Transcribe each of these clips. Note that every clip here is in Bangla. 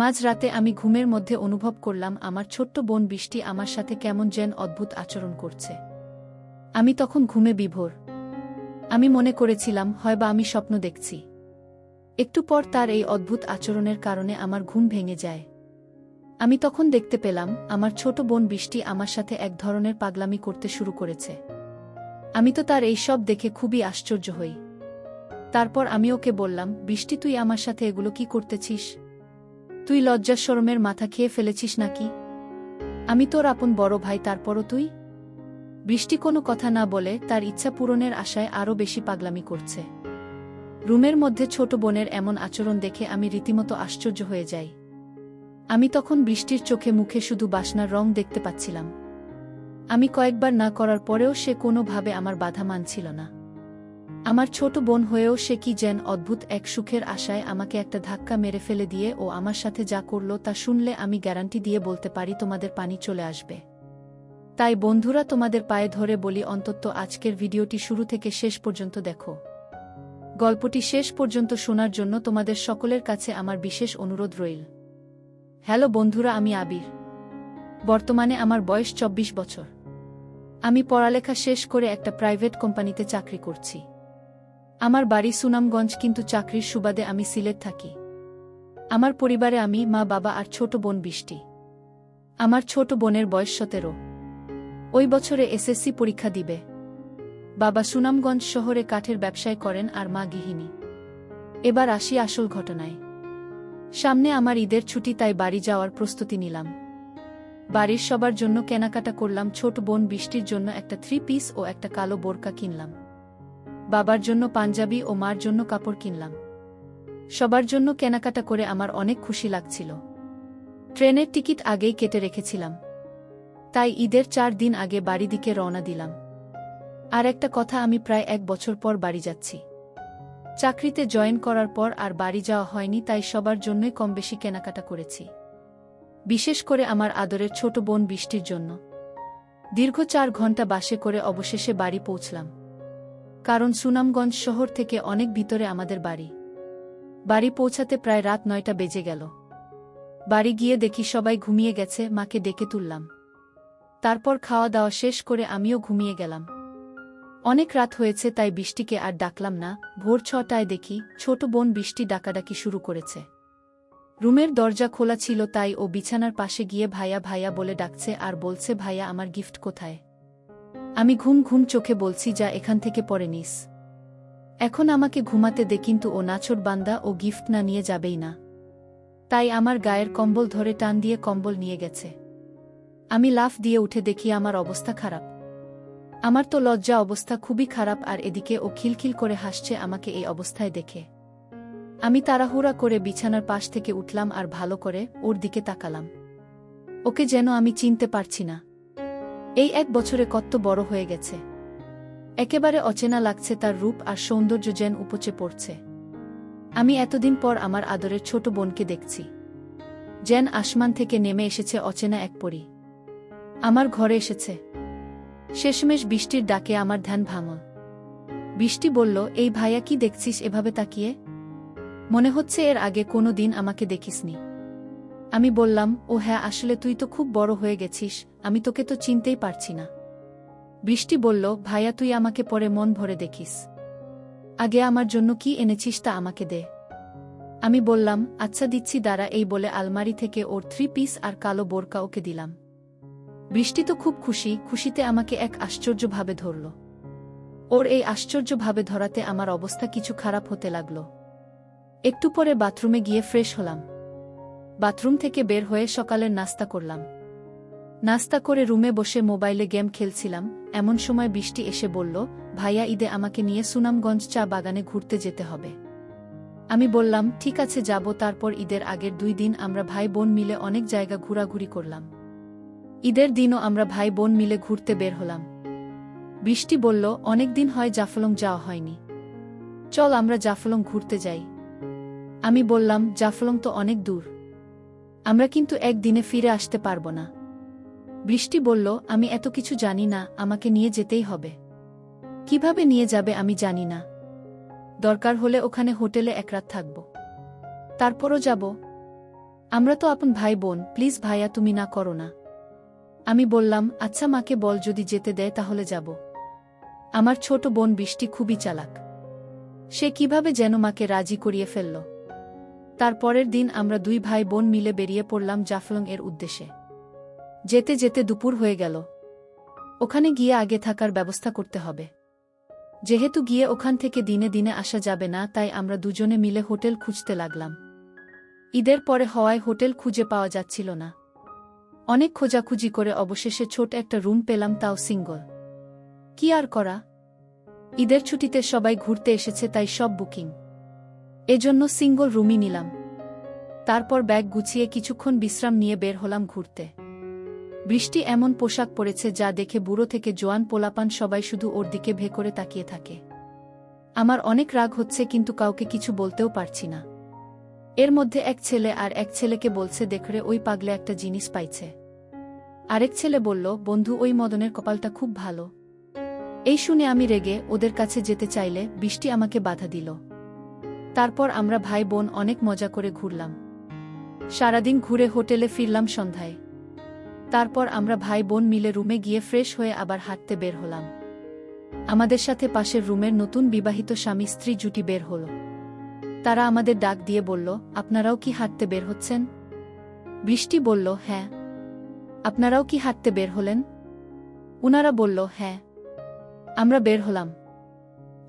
মাঝরাতে আমি ঘুমের মধ্যে অনুভব করলাম আমার ছোট্ট বোন বৃষ্টি আমার সাথে কেমন যেন অদ্ভুত আচরণ করছে। আমি তখন ঘুমে বিভোর। আমি মনে করেছিলাম হয়বা আমি স্বপ্ন দেখছি। একটু পর তার এই অদ্ভুত আচরণের কারণে আমার ঘুম ভেঙে যায়। আমি তখন দেখতে পেলাম আমার ছোট বোন বৃষ্টি আমার সাথে এক ধরনের পাগলামি করতে শুরু করেছে। আমি তো তার এই সব দেখে খুবই আশ্চর্য হই। তারপর আমি ওকে বললাম, বৃষ্টি, তুই আমার সাথে এগুলো কি করতেছিস? তুই লজ্জা শরমের মাথা খেয়ে ফেলেছিস নাকি? আমি তোর আপন বড় ভাই, তারপরও তুই? বৃষ্টি কোনো কথা না বলে তার ইচ্ছা পূরণের আশায় আরও বেশি পাগলামি করছে। রুমের মধ্যে ছোট বোনের এমন আচরণ দেখে আমি রীতিমতো আশ্চর্য হয়ে যাই। আমি তখন বৃষ্টির চোখে মুখে শুধু বাসনার রং দেখতে পাচ্ছিলাম। আমি কয়েকবার না করার পরেও সে কোনোভাবে আমার বাধা মানছিল না। আমার ছোট বোন হয়েও সে কি যেন অদ্ভুত এক সুখের আশায় আমাকে একটা ধাক্কা মেরে ফেলে দিয়ে ও আমার সাথে যা করল তা শুনলে আমি গ্যারান্টি দিয়ে বলতে পারি তোমাদের পানি চলে আসবে। তাই বন্ধুরা, তোমাদের পায়ে ধরে বলি, অন্তত আজকের ভিডিওটি শুরু থেকে শেষ পর্যন্ত দেখো। গল্পটি শেষ পর্যন্ত শোনার জন্য তোমাদের সকলের কাছে আমার বিশেষ অনুরোধ রইল। হ্যালো বন্ধুরা, আমি আবির। বর্তমানে আমার বয়স 24 বছর। আমি পড়ালেখা শেষ করে একটা প্রাইভেট কোম্পানিতে চাকরি করছি। আমার বাড়ি সুনামগঞ্জ, কিন্তু চাকরির সুবাদে আমি সিলেট থাকি। আমার পরিবারে আমি, মা, বাবা আর ছোট বোন বৃষ্টি। আমার ছোট বোনের বয়স 17। ওই বছরে এসএসসি পরীক্ষা দিবে। বাবা সুনামগঞ্জ শহরে কাঠের ব্যবসায় করেন আর মা গৃহিণী। এবার আসি আসল ঘটনায়। সামনে আমার ঈদের ছুটি, তাই বাড়ি যাওয়ার প্রস্তুতি নিলাম। বাড়ির সবার জন্য কেনাকাটা করলাম। ছোট বোন বৃষ্টির জন্য একটা 3 পিস ও একটা কালো বোরকা কিনলাম। বাবার জন্য পাঞ্জাবি ও মার জন্য কাপড় কিনলাম। সবার জন্য কেনাকাটা করে আমার অনেক খুশি লাগছিল। ট্রেনের টিকিট আগেই কেটে রেখেছিলাম, তাই ঈদের 4 দিন আগে বাড়ি দিকে রওনা দিলাম। আর একটা কথা, আমি প্রায় 1 বছর পর বাড়ি যাচ্ছি। চাকরিতে জয়েন করার পর আর বাড়ি যাওয়া হয়নি, তাই সবার জন্যই কম বেশি কেনাকাটা করেছি, বিশেষ করে আমার আদরের ছোট বোন বৃষ্টির জন্য। দীর্ঘ 4 ঘন্টা বাসে করে অবশেষে বাড়ি পৌঁছলাম, কারণ সুনামগঞ্জ শহর থেকে অনেক ভিতরে আমাদের বাড়ি। বাড়ি পৌঁছাতে প্রায় রাত 9টা বেজে গেল। বাড়ি গিয়ে দেখি সবাই ঘুমিয়ে গেছে। মাকে ডেকে তুললাম। তারপর খাওয়া দাওয়া শেষ করে আমিও ঘুমিয়ে গেলাম। অনেক রাত হয়েছে, তাই বৃষ্টিকে আর ডাকলাম না। ভোর 6টায় দেখি ছোট বোন বৃষ্টি ডাকাডাকি শুরু করেছে। রুমের দরজা খোলা ছিল, তাই ও বিছানার পাশে গিয়ে ভাইয়া ভাইয়া বলে ডাকছে আর বলছে, ভাইয়া, আমার গিফট কোথায়? আমি ঘুম ঘুম চোখে বলছি, যা এখান থেকে পরে নিস। এখন আমাকে ঘুমাতে দে। কিন্তু ও নাছোড় বান্দা, ও গিফট না নিয়ে যাবেই না। তাই আমার গায়ের কম্বল ধরে টান দিয়ে কম্বল নিয়ে গেছে। আমি লাফ দিয়ে উঠে দেখি আমার অবস্থা খারাপ। আমার তো লজ্জা অবস্থা খুবই খারাপ, আর এদিকে ও খিলখিল করে হাসছে আমাকে এই অবস্থায় দেখে। আমি তাড়াহুড়া করে বিছানার পাশ থেকে উঠলাম আর ভালো করে ওর দিকে তাকালাম। ওকে যেন আমি চিনতে পারছি না। এই 1 বছরে কত বড় হয়ে গেছে। একেবারে অচেনা লাগছে তার রূপ আর সৌন্দর্য যেন উপচে পড়ছে। আমি এতদিন পর আমার আদরের ছোট বোনকে দেখছি, যেন আসমান থেকে নেমে এসেছে অচেনা এক পরী। আমার ঘরে এসেছে। শেষমেশ বৃষ্টির ডাকে আমার ধ্যান ভাঙল। বৃষ্টি বলল, এই ভাইয়া, কি দেখছিস এভাবে তাকিয়ে? মনে হচ্ছে এর আগে কোনো দিন আমাকে দেখিসনি। আমি বললাম, ও হ্যাঁ, আসলে তুই তো খুব বড় হয়ে গেছিস, আমি তোকে তো চিনতেই পারছি না। বৃষ্টি বলল, ভাইয়া, তুই আমাকে পরে মন ভরে দেখিস। আগে আমার জন্য কি এনেছিস তা আমাকে দে। আমি বললাম, আচ্ছা দিচ্ছি, দাঁড়া। এই বলে আলমারি থেকে ওর 3 পিস আর কালো বোরকা ওকে দিলাম। বৃষ্টি তো খুব খুশি। খুশিতে আমাকে এক আশ্চর্যভাবে ধরল। ওর এই আশ্চর্যভাবে ধরাতে আমার অবস্থা কিছু খারাপ হতে লাগল। একটু পরে বাথরুমে গিয়ে ফ্রেশ হলাম। বাথরুম থেকে বের হয়ে সকালের নাস্তা করলাম। নাস্তা করে রুমে বসে মোবাইলে গেম খেলছিলাম। এমন সময় বৃষ্টি এসে বলল, ভাইয়া, ঈদে আমাকে নিয়ে সুনামগঞ্জ চা বাগানে ঘুরতে যেতে হবে। আমি বললাম, ঠিক আছে, যাব। তারপর ঈদের আগের 2 দিন আমরা ভাই বোন মিলে অনেক জায়গা ঘোরাঘুরি করলাম। ঈদের দিনও আমরা ভাই বোন মিলে ঘুরতে বের হলাম। বৃষ্টি বলল, অনেক দিন হয় জাফলং যাওয়া হয়নি, চল আমরা জাফলং ঘুরতে যাই। আমি বললাম, জাফলং তো অনেক দূর, আমরা কিন্তু একদিনে ফিরে আসতে পারবো না। বৃষ্টি বলল, আমি এত কিছু জানি না, আমাকে নিয়ে যেতেই হবে। কিভাবে নিয়ে যাবে আমি জানি না, দরকার হলে ওখানে হোটেলে 1 রাত থাকব, তারপরও যাব। আমরা তো আপন ভাই বোন, প্লিজ ভাইয়া তুমি না করো না। আমি বললাম, আচ্ছা মাকে বল যদি যেতে দেয় তাহলে যাব। আমার ছোট বোন বৃষ্টি খুবই চালাক। সে কিভাবে যেন মাকে রাজি করিয়ে ফেলল। তার পরের দিন আমরা দুই ভাই বোন মিলে বেরিয়ে পড়লাম জাফলং এর উদ্দেশ্যে। যেতে যেতে দুপুর হয়ে গেল। ওখানে গিয়ে আগে থাকার ব্যবস্থা করতে হবে। যেহেতু গিয়ে ওখান থেকে দিনে দিনে আসা যাবে না, তাই আমরা দুজনে মিলে হোটেল খুঁজতে লাগলাম। ঈদের পরে হওয়ায় হোটেল খুঁজে পাওয়া যাচ্ছিল না। অনেক খোঁজাখুঁজি করে অবশেষে ছোট একটা রুম পেলাম, তাও সিঙ্গল। কি আর করা, ঈদের ছুটিতে সবাই ঘুরতে এসেছে, তাই সব বুকিং। এজন্য সিঙ্গল রুমই নিলাম। তারপর ব্যাগ গুছিয়ে কিছুক্ষণ বিশ্রাম নিয়ে বের হলাম ঘুরতে। বৃষ্টি এমন পোশাক পরেছে যা দেখে বুড়ো থেকে জোয়ান পোলাপান সবাই শুধু ওর দিকে ভে করে তাকিয়ে থাকে। আমার অনেক রাগ হচ্ছে, কিন্তু কাউকে কিছু বলতেও পারছি না। এর মধ্যে এক ছেলে আর এক ছেলেকে বলছে, দেখরে ওই পাগলে একটা জিনিস পাইছে। আরেক ছেলে বলল, বন্ধু ওই মদনের কপালটা খুব ভালো। এই শুনে আমি রেগে ওদের কাছে যেতে চাইলে বৃষ্টি আমাকে বাধা দিল। তারপর আমরা ভাই বোন অনেক মজা করে ঘুরলাম। সারাদিন ঘুরে হোটেলে ফিরলাম সন্ধ্যায়। তারপর আমরা ভাই বোন মিলে রুমে গিয়ে ফ্রেশ হয়ে আবার হাঁটতে বের হলাম। আমাদের সাথে পাশের রুমের নতুন বিবাহিত স্বামী স্ত্রী জুটি বের হল। তারা আমাদের ডাক দিয়ে বলল, আপনারাও কি হাঁটতে বের হচ্ছেন? বৃষ্টি বলল, হ্যাঁ। আপনারাও কি হাঁটতে বের হলেন? উনারা বলল, হ্যাঁ। আমরা বের হলাম।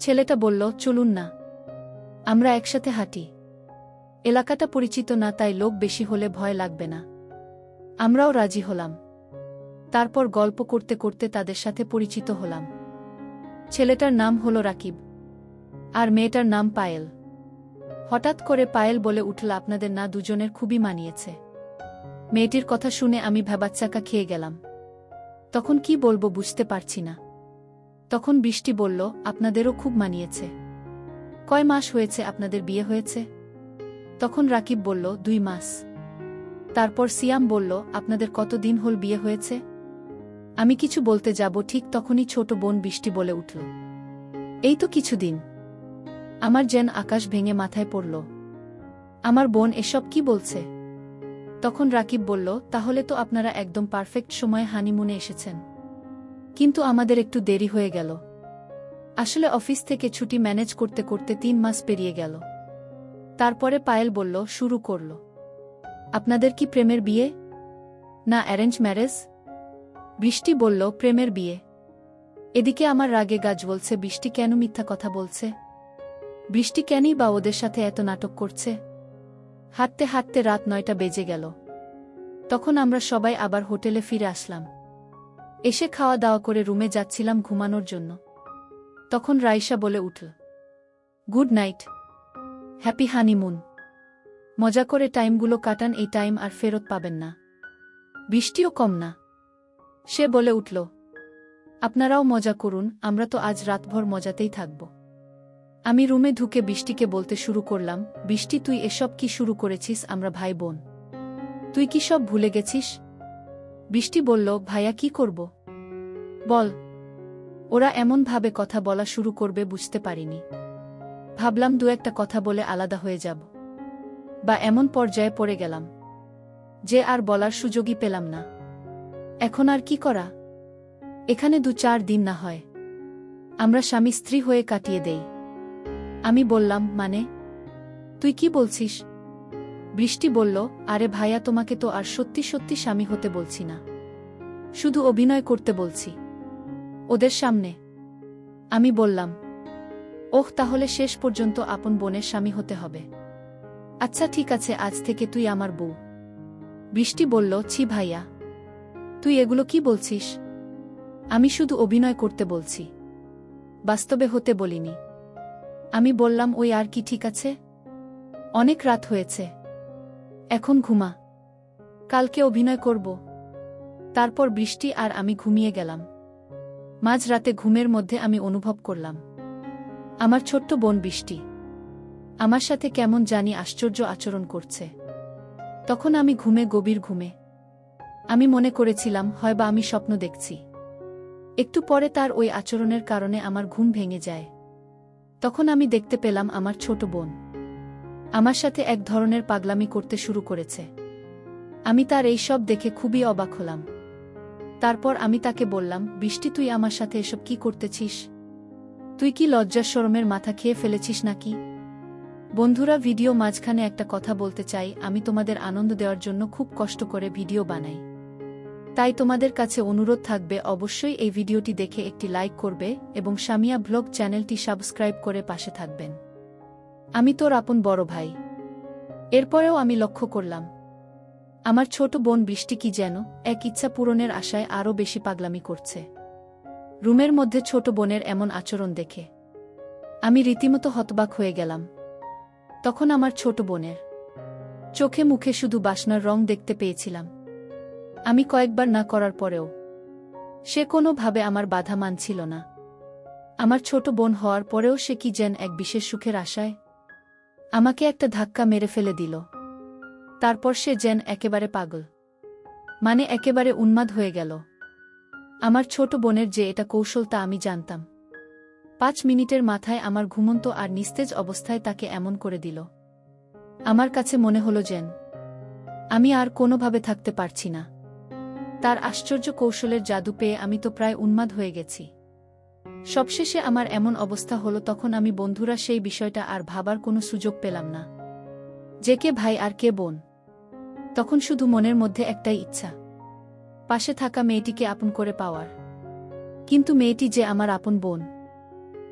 ছেলেটা বলল, চলুন না, আমরা একসাথে হাঁটি। এলাকাটা পরিচিত না, তাই লোক বেশি হলে ভয় লাগবে না। আমরাও রাজি হলাম। তারপর গল্প করতে করতে তাদের সাথে পরিচিত হলাম। ছেলেটার নাম হল রাকিব, আর মেয়েটার নাম পায়েল। হঠাৎ করে পায়েল বলে উঠল, আপনাদের না দুজনের খুবই মানিয়েছে। মেয়েটির কথা শুনে আমি ভ্যাবাচ্চাকা খেয়ে গেলাম। তখন কি বলবো বুঝতে পারছি না। তখন বৃষ্টি বলল, আপনাদেরও খুব মানিয়েছে। কয় মাস হয়েছে আপনাদের বিয়ে হয়েছে? তখন রাকিব বলল, 2 মাস। তারপর সিয়াম বলল, আপনাদের কতদিন হল বিয়ে হয়েছে? আমি কিছু বলতে যাব, ঠিক তখনই ছোট বোন বৃষ্টি বলে উঠল, এই তো কিছুদিন। আমার যেন আকাশ ভেঙে মাথায় পড়ল। আমার বোন এসব কি বলছে? তখন রাকিব বলল, তাহলে তো আপনারা একদম পারফেক্ট সময়ে হানিমুনে এসেছেন। কিন্তু আমাদের একটু দেরি হয়ে গেল। আসলে অফিস থেকে ছুটি ম্যানেজ করতে করতে 3 মাস পেরিয়ে গেল। তারপরে পায়েল বলল, শুরু করল, আপনাদের কি প্রেমের বিয়ে, না অ্যারেঞ্জ ম্যারেজ? বৃষ্টি বলল, প্রেমের বিয়ে। এদিকে আমার রাগে গা জ্বলছে, বৃষ্টি কেন মিথ্যা কথা বলছে? বৃষ্টি কেনই বা ওদের সাথে এত নাটক করছে? হাঁটতে হাঁটতে রাত 9টা বেজে গেল। তখন আমরা সবাই আবার হোটেলে ফিরে আসলাম। এসে খাওয়া দাওয়া করে রুমে যাচ্ছিলাম ঘুমানোর জন্য। তখন রাইসা বলে উঠল, গুড নাইট, হ্যাপি হানিমুন। মজা করে টাইমগুলো কাটান, এই টাইম আর ফেরত পাবেন না। বৃষ্টিও কম না। সে বলে উঠল, আপনারাও মজা করুন, আমরা তো আজ রাতভর মজাতেই থাকব। আমি রুমে ঢুকে বৃষ্টিকে বলতে শুরু করলাম, বৃষ্টি তুই এসব কি শুরু করেছিস? আমরা ভাই বোন, তুই কি সব ভুলে গেছিস? বৃষ্টি বলল, ভাইয়া কি করব বল। ওরা এমনভাবে কথা বলা শুরু করবে বুঝতে পারিনি। ভাবলাম 2-একটা কথা বলে আলাদা হয়ে যাব, বা এমন পর্যায়ে পড়ে গেলাম যে আর বলার সুযোগই পেলাম না। এখন আর কি করা? এখানে 2-4 দিন না হয় আমরা স্বামী স্ত্রী হয়ে কাটিয়ে দেই। আমি বললাম, মানে তুই কি বলছিস? বৃষ্টি বলল, আরে ভাইয়া, তোমাকে তো আর সত্যি সত্যি স্বামী হতে বলছি না, শুধু অভিনয় করতে বলছি ওদের সামনে। আমি বললাম, ওহ, তাহলে শেষ পর্যন্ত আপন বোনের স্বামী হতে হবে। আচ্ছা ঠিক আছে, আজ থেকে তুই আমার বউ। বৃষ্টি বলল, ছি ভাইয়া, তুই এগুলো কি বলছিস? আমি শুধু অভিনয় করতে বলছি, বাস্তবে হতে বলিনি। আমি বললাম, ওই আর কি, ঠিক আছে, অনেক রাত হয়েছে, এখন ঘুমা, কালকে অভিনয় করব। তারপর বৃষ্টি আর আমি ঘুমিয়ে গেলাম। মাঝরাতে ঘুমের মধ্যে আমি অনুভব করলাম আমার ছোট্ট বোন বৃষ্টি আমার সাথে কেমন জানি আশ্চর্য আচরণ করছে। তখন আমি গভীর ঘুমে। আমি মনে করেছিলাম হয়বা আমি স্বপ্ন দেখছি। একটু পরে তার ওই আচরণের কারণে আমার ঘুম ভেঙে যায়। তখন আমি দেখতে পেলাম আমার ছোট বোন আমার সাথে এক ধরনের পাগলামি করতে শুরু করেছে। আমি তার এই সব দেখে খুবই অবাক হলাম। তারপর আমি তাকে বললাম, বৃষ্টি, তুই আমার সাথে এসব কি করতেছিস? তুই কি লজ্জার শরমের মাথা খেয়ে ফেলেছিস নাকি? বন্ধুরা, ভিডিও মাঝখানে একটা কথা বলতে চাই। আমি তোমাদের আনন্দ দেওয়ার জন্য খুব কষ্ট করে ভিডিও বানাই। তাই তোমাদের কাছে অনুরোধ থাকবে, অবশ্যই এই ভিডিওটি দেখে একটি লাইক করবে এবং সামিয়া ব্লগ চ্যানেলটি সাবস্ক্রাইব করে পাশে থাকবেন। আমি তোর আপন বড় ভাই। এরপরেও আমি লক্ষ্য করলাম আমার ছোট বোন বৃষ্টি কি যেন এক ইচ্ছা পূরণের আশায় আরও বেশি পাগলামি করছে। রুমের মধ্যে ছোট বোনের এমন আচরণ দেখে আমি রীতিমতো হতবাক হয়ে গেলাম। তখন আমার ছোট বোনের চোখে মুখে শুধু বাসনার রং দেখতে পেয়েছিলাম। আমি কয়েকবার না করার পরেও সে কোনোভাবে আমার বাধা মানছিল না। আমার ছোট বোন হওয়ার পরেও সে কি যেন এক বিশেষ সুখের আশায় আমাকে একটা ধাক্কা মেরে ফেলে দিল। তারপর সে যেন একেবারে পাগল, মানে একেবারে উন্মাদ হয়ে গেল। আমার ছোট বোনের যে এটা কৌশল তা আমি জানতাম। 5 মিনিটের মাথায় আমার ঘুমন্ত আর নিস্তেজ অবস্থায় তাকে এমন করে দিল। আমার কাছে মনে হলো যেন আমি আর কোনোভাবে থাকতে পারছি না। তার আশ্চর্য কৌশলের জাদু পেয়ে আমি তো প্রায় উন্মাদ হয়ে গেছি। সবশেষে আমার এমন অবস্থা হলো, তখন আমি বন্ধুরা সেই বিষয়টা আর ভাবার কোনো সুযোগ পেলাম না যে কে ভাই আর কে বোন। তখন শুধু মনের মধ্যে একটাই ইচ্ছা, পাশে থাকা মেয়েটিকে আপন করে পাওয়ার। কিন্তু মেয়েটি যে আমার আপন বোন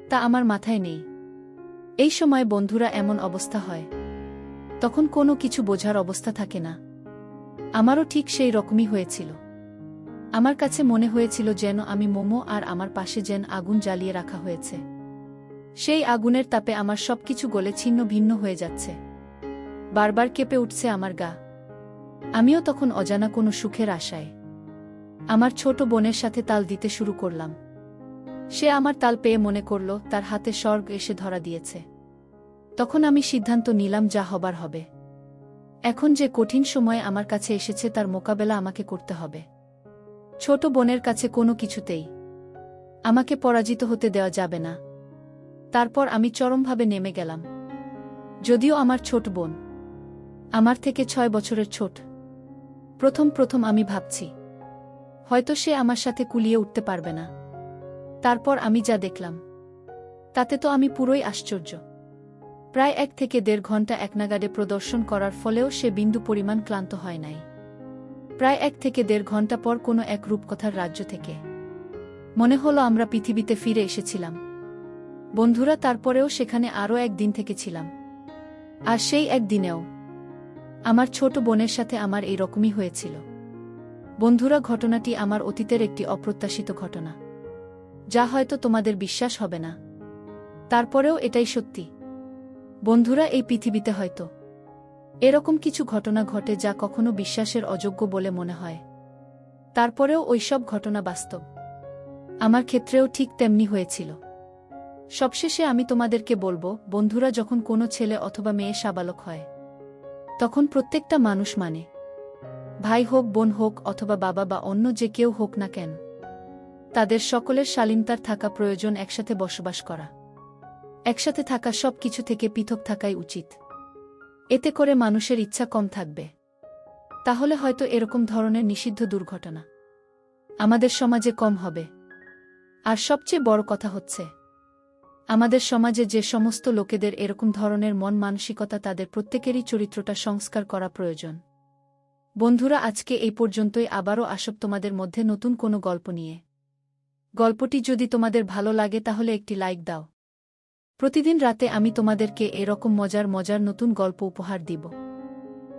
তা আমার মাথায় নেই। এই সময় বন্ধুরা এমন অবস্থা হয়, তখন কোনো কিছু বোঝার অবস্থা থাকে না। আমারও ঠিক সেই রকমই হয়েছিল। আমার কাছে মনে হয়েছিল যেন আমি মোমো আর আমার পাশে যেন আগুন জ্বালিয়ে রাখা হয়েছে। সেই আগুনের তাপে আমার সবকিছু গলে ছিন্ন ভিন্ন হয়ে যাচ্ছে। বারবার কেঁপে উঠছে আমার গা। আমিও তখন অজানা কোনো সুখের আশায় আমার ছোট বোনের সাথে তাল দিতে শুরু করলাম। সে আমার তাল পেয়ে মনে করল তার হাতে স্বর্গ এসে ধরা দিয়েছে। তখন আমি সিদ্ধান্ত নিলাম, যা হবার হবে। এখন যে কঠিন সময় আমার কাছে এসেছে তার মোকাবেলা আমাকে করতে হবে। ছোট বোনের কাছে কোনো কিছুতেই আমাকে পরাজিত হতে দেওয়া যাবে না। তারপর আমি চরমভাবে নেমে গেলাম। যদিও আমার ছোট বোন আমার থেকে 6 বছরের ছোট। প্রথম আমি ভাবছি হয়তো সে আমার সাথে কুলিয়ে উঠতে পারবে না। তারপর আমি যা দেখলাম তাতে তো আমি পুরোই আশ্চর্য। প্রায় 1 থেকে 1.5 ঘন্টা একনাগাড়ে প্রদর্শন করার ফলেও সে বিন্দু পরিমাণ ক্লান্ত হয় নাই। প্রায় 1 থেকে 1.5 ঘন্টা পর কোনো এক রূপকথার রাজ্য থেকে মনে হলো আমরা পৃথিবীতে ফিরে এসেছিলাম। বন্ধুরা, তারপরেও সেখানে আরও একদিন থেকেছিলাম। আর সেই একদিনেও আমার ছোট বোনের সাথে আমার এই রকমই হয়েছিল। বন্ধুরা, ঘটনাটি আমার অতীতের একটি অপ্রত্যাশিত ঘটনা, যা হয়তো তোমাদের বিশ্বাস হবে না। তারপরেও এটাই সত্যি। বন্ধুরা, এই পৃথিবীতে হয়তো এরকম কিছু ঘটনা ঘটে যা কখনো বিশ্বাসের অযোগ্য বলে মনে হয়। তারপরেও ওইসব ঘটনা বাস্তব। আমার ক্ষেত্রেও ঠিক তেমনি হয়েছিল। সবশেষে আমি তোমাদেরকে বলবো, বন্ধুরা, যখন কোনো ছেলে অথবা মেয়ে সাবালক হয় তখন প্রত্যেকটা মানুষ, মানে ভাই হোক, বোন হোক অথবা বাবা বা অন্য যে কেউ হোক না কেন, তাদের সকলের শালীনতার থাকা প্রয়োজন। একসাথে বসবাস করা, একসাথে থাকা, সব কিছু থেকে পৃথক থাকাই উচিত। এতে করে মানুষের ইচ্ছা কম থাকবে। তাহলে হয়তো এরকম ধরনের নিষিদ্ধ দুর্ঘটনা আমাদের সমাজে কম হবে। আর সবচেয়ে বড় কথা হচ্ছে, আমাদের সমাজে যে সমস্ত লোকেদের এরকম ধরনের মন মানসিকতা, তাদের প্রত্যেকেরই চরিত্রটা সংস্কার করা প্রয়োজন। বন্ধুরা, আজকে এই পর্যন্তই। আবারও আসব তোমাদের মধ্যে নতুন কোনো গল্প নিয়ে। গল্পটি যদি তোমাদের ভালো লাগে তাহলে একটি লাইক দাও। প্রতিদিন রাতে আমি তোমাদেরকে এরকম মজার নতুন গল্প উপহার দিব।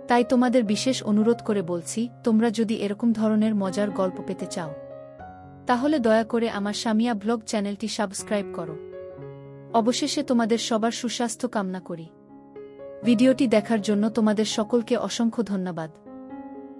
তাই তোমাদের বিশেষ অনুরোধ করে বলছি, তোমরা যদি এরকম ধরনের মজার গল্প পেতে চাও তাহলে দয়া করে আমার সামিয়া ব্লগ চ্যানেলটি সাবস্ক্রাইব করো। অবশেষে তোমাদের সবার সুস্বাস্থ্য কামনা করি। ভিডিওটি দেখার জন্য তোমাদের সকলকে অসংখ্য ধন্যবাদ।